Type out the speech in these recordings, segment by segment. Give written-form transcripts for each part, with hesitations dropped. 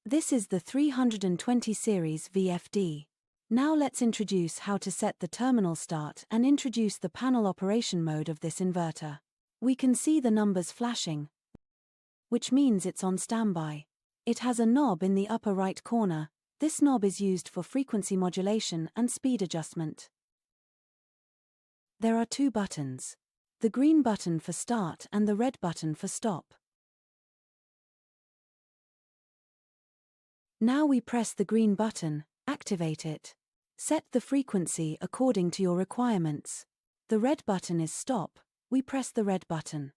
This is the 320 series VFD. Now let's introduce how to set the terminal start and introduce the panel operation mode of this inverter. We can see the numbers flashing, which means it's on standby. It has a knob in the upper right corner. This knob is used for frequency modulation and speed adjustment. There are two buttons: the green button for start and the red button for stop. Now we press the green button, activate it. Set the frequency according to your requirements. The red button is stop. We press the red button.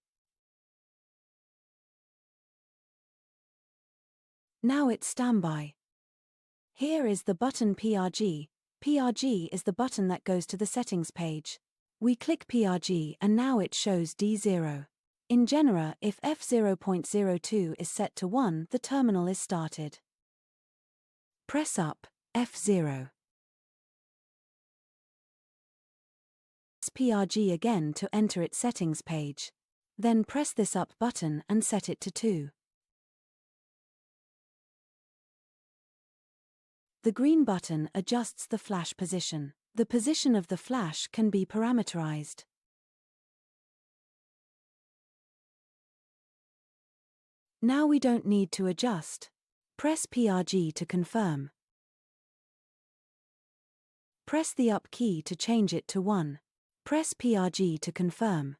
Now it's standby. Here is the button PRG. PRG is the button that goes to the settings page. We click PRG and now it shows D0. In Genera, if F0.02 is set to 1, the terminal is started. Press up F0. Press PRG again to enter its settings page. Then press this up button and set it to 2. The green button adjusts the flash position. The position of the flash can be parameterized. Now we don't need to adjust. Press PRG to confirm. Press the up key to change it to 1. Press PRG to confirm.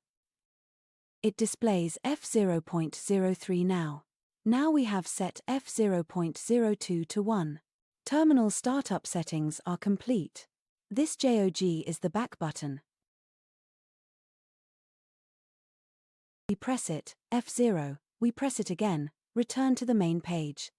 It displays F0.03 now. Now we have set F0.02 to 1. Terminal startup settings are complete. This JOG is the back button. We press it, F0, we press it again, return to the main page.